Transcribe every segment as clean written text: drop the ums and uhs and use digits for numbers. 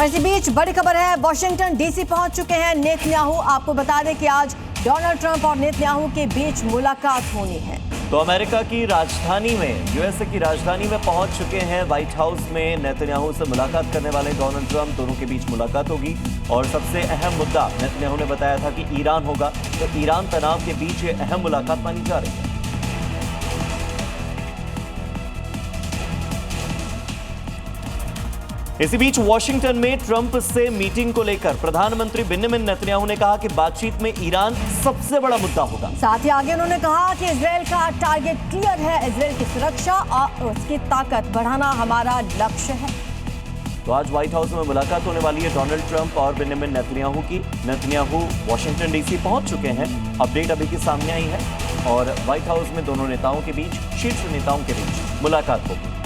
इसी बीच बड़ी खबर है, वॉशिंगटन डीसी पहुंच चुके हैं नेतन्याहू। आपको बता दें कि आज डोनाल्ड ट्रंप और नेतन्याहू के बीच मुलाकात होनी है। तो अमेरिका की राजधानी में, यूएसए की राजधानी में पहुंच चुके हैं। व्हाइट हाउस में नेतन्याहू से मुलाकात करने वाले डोनाल्ड ट्रंप, दोनों के बीच मुलाकात होगी। और सबसे अहम मुद्दा नेतन्याहू ने बताया था कि ईरान होगा, तो ईरान तनाव के बीच ये अहम मुलाकात मानी जा रही है। इसी बीच वॉशिंगटन में ट्रंप से मीटिंग को लेकर प्रधानमंत्री बेंजामिन नेतन्याहू ने कहा कि बातचीत में ईरान सबसे बड़ा मुद्दा होगा। साथ ही आगे उन्होंने कहा कि इजरायल का टारगेट क्लियर है, इजरायल की सुरक्षा और उसकी ताकत बढ़ाना हमारा लक्ष्य है। तो आज व्हाइट हाउस में मुलाकात होने वाली है डोनाल्ड ट्रंप और बेंजामिन नेतन्याहू की। नेतन्याहू वॉशिंगटन डीसी पहुंच चुके हैं, अपडेट अभी की सामने आई है। और व्हाइट हाउस में दोनों नेताओं के बीच, शीर्ष नेताओं के बीच मुलाकात होगी।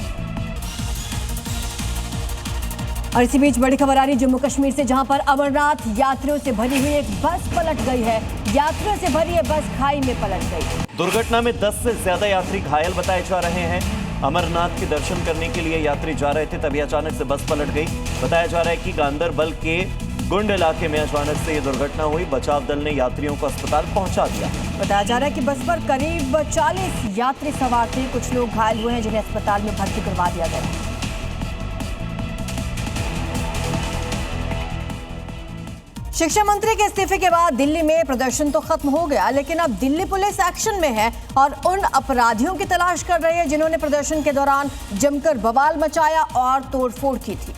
और इसी बीच बड़ी खबर आ रही जम्मू कश्मीर से, जहां पर अमरनाथ यात्रियों से भरी हुई एक बस पलट गई है। यात्रियों से भरी ये बस खाई में पलट गई। दुर्घटना में 10 से ज्यादा यात्री घायल बताए जा रहे हैं। अमरनाथ के दर्शन करने के लिए यात्री जा रहे थे, तभी अचानक से बस पलट गई। बताया जा रहा है कि गांदरबल के गुंड इलाके में अचानक से ये दुर्घटना हुई। बचाव दल ने यात्रियों को अस्पताल पहुंचा दिया। बताया जा रहा है कि बस पर करीब 40 यात्री सवार थे। कुछ लोग घायल हुए हैं, जिन्हें अस्पताल में भर्ती करवा दिया गया। शिक्षा मंत्री के इस्तीफे के बाद दिल्ली में प्रदर्शन तो खत्म हो गया, लेकिन अब दिल्ली पुलिस एक्शन में है और उन अपराधियों की तलाश कर रही है जिन्होंने प्रदर्शन के दौरान जमकर बवाल मचाया और तोड़फोड़ की थी।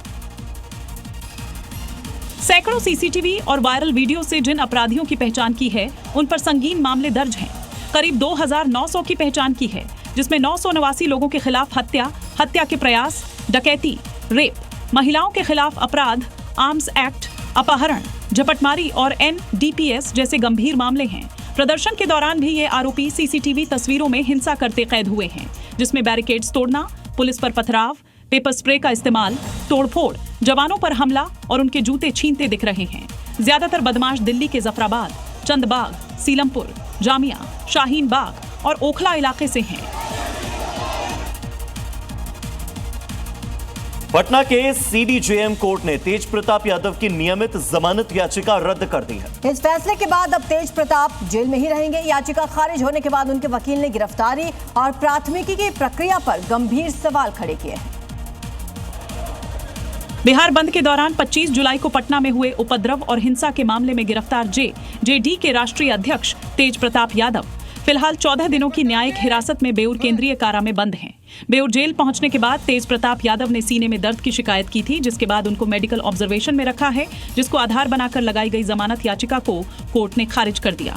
सैकड़ों सीसीटीवी और वायरल वीडियो से जिन अपराधियों की पहचान की है, उन पर संगीन मामले दर्ज हैं। करीब 2900 की पहचान की है, जिसमें 989 लोगों के खिलाफ हत्या, हत्या के प्रयास, डकैती, रेप, महिलाओं के खिलाफ अपराध, आर्म्स एक्ट, अपहरण, झपटमारी और NDPS जैसे गंभीर मामले हैं। प्रदर्शन के दौरान भी ये आरोपी सीसीटीवी तस्वीरों में हिंसा करते कैद हुए हैं, जिसमें बैरिकेड्स तोड़ना, पुलिस पर पथराव, पेपर स्प्रे का इस्तेमाल, तोड़फोड़, जवानों पर हमला और उनके जूते छीनते दिख रहे हैं। ज्यादातर बदमाश दिल्ली के जफराबाद, चंदबाग, सीलमपुर, जामिया, शाहीन बाग और ओखला इलाके से हैं। पटना के CDJM कोर्ट ने तेज प्रताप यादव की नियमित जमानत याचिका रद्द कर दी है। इस फैसले के बाद अब तेज प्रताप जेल में ही रहेंगे। याचिका खारिज होने के बाद उनके वकील ने गिरफ्तारी और प्राथमिकी की प्रक्रिया पर गंभीर सवाल खड़े किए हैं। बिहार बंद के दौरान 25 जुलाई को पटना में हुए उपद्रव और हिंसा के मामले में गिरफ्तार JJD के राष्ट्रीय अध्यक्ष तेज प्रताप यादव फिलहाल 14 दिनों की न्यायिक हिरासत में बेउर केंद्रीय कारा में बंद हैं। बेउर जेल पहुंचने के बाद तेज प्रताप यादव ने सीने में दर्द की शिकायत की थी, जिसके बाद उनको मेडिकल ऑब्जर्वेशन में रखा है, जिसको आधार बनाकर लगाई गई जमानत याचिका को कोर्ट ने खारिज कर दिया।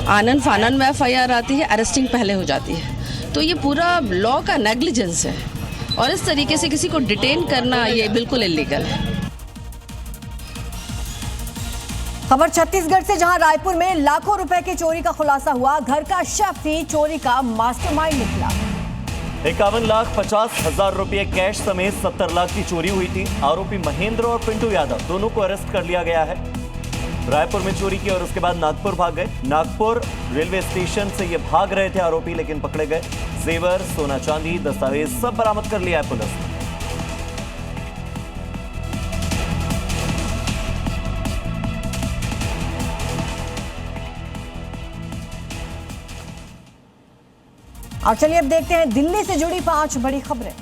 आनन फानन में FIR आती है, अरेस्टिंग पहले हो जाती है, तो ये पूरा लॉ का नेग्लिजेंस है और इस तरीके से किसी को डिटेन करना ये बिल्कुल इलीगल है। खबर छत्तीसगढ़ से, जहां रायपुर में लाखों रुपए की चोरी का खुलासा हुआ। घर का शेफ ही चोरी का मास्टरमाइंड निकला। 51,50,000 रुपए कैश समेत 70 लाख की चोरी हुई थी। आरोपी महेंद्र और पिंटू यादव दोनों को अरेस्ट कर लिया गया है। रायपुर में चोरी की और उसके बाद नागपुर भाग गए। नागपुर रेलवे स्टेशन से ये भाग रहे थे आरोपी, लेकिन पकड़े गए। जेवर, सोना चांदी, दस्तावेज सब बरामद कर लिया है पुलिस ने। और चलिए अब देखते हैं दिल्ली से जुड़ी 5 बड़ी खबरें।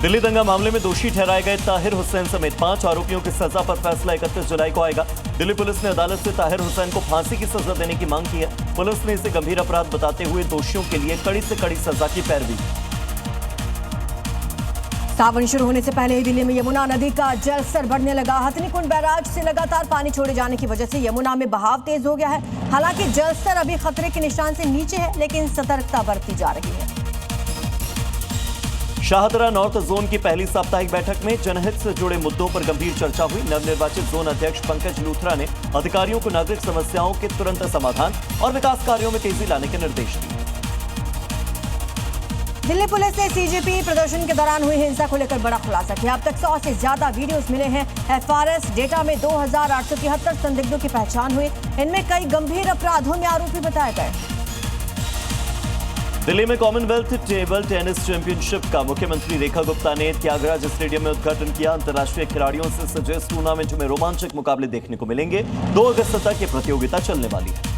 दिल्ली दंगा मामले में दोषी ठहराए गए ताहिर हुसैन समेत 5 आरोपियों की सजा पर फैसला 31 जुलाई को आएगा। दिल्ली पुलिस ने अदालत से ताहिर हुसैन को फांसी की सजा देने की मांग की है। पुलिस ने इसे गंभीर अपराध बताते हुए दोषियों के लिए कड़ी से कड़ी सजा की पैरवी। सावन शुरू होने से पहले ही दिल्ली में यमुना नदी का जलस्तर बढ़ने लगा। हथनीकुंड बैराज से लगातार पानी छोड़े जाने की वजह से यमुना में बहाव तेज हो गया है। हालांकि जलस्तर अभी खतरे के निशान से नीचे है, लेकिन सतर्कता बरती जा रही है। शाहदरा नॉर्थ जोन की पहली साप्ताहिक बैठक में जनहित से जुड़े मुद्दों पर गंभीर चर्चा हुई। नवनिर्वाचित जोन अध्यक्ष पंकज लूथरा ने अधिकारियों को नागरिक समस्याओं के तुरंत समाधान और विकास कार्यों में तेजी लाने के निर्देश दिए। दिल्ली पुलिस ने CJP प्रदर्शन के दौरान हुई हिंसा को लेकर बड़ा खुलासा किया। अब तक 100 से ज्यादा वीडियोस मिले हैं। FRS डेटा में 2873 संदिग्धों की पहचान हुई। इनमें कई गंभीर अपराधों में आरोपी बताए गए। दिल्ली में कॉमनवेल्थ टेबल टेनिस चैंपियनशिप का मुख्यमंत्री रेखा गुप्ता ने त्यागराज स्टेडियम में उद्घाटन किया। अंतर्राष्ट्रीय खिलाड़ियों से सजे इस टूर्नामेंट में रोमांचक मुकाबले देखने को मिलेंगे। 2 अगस्त तक ये प्रतियोगिता चलने वाली है।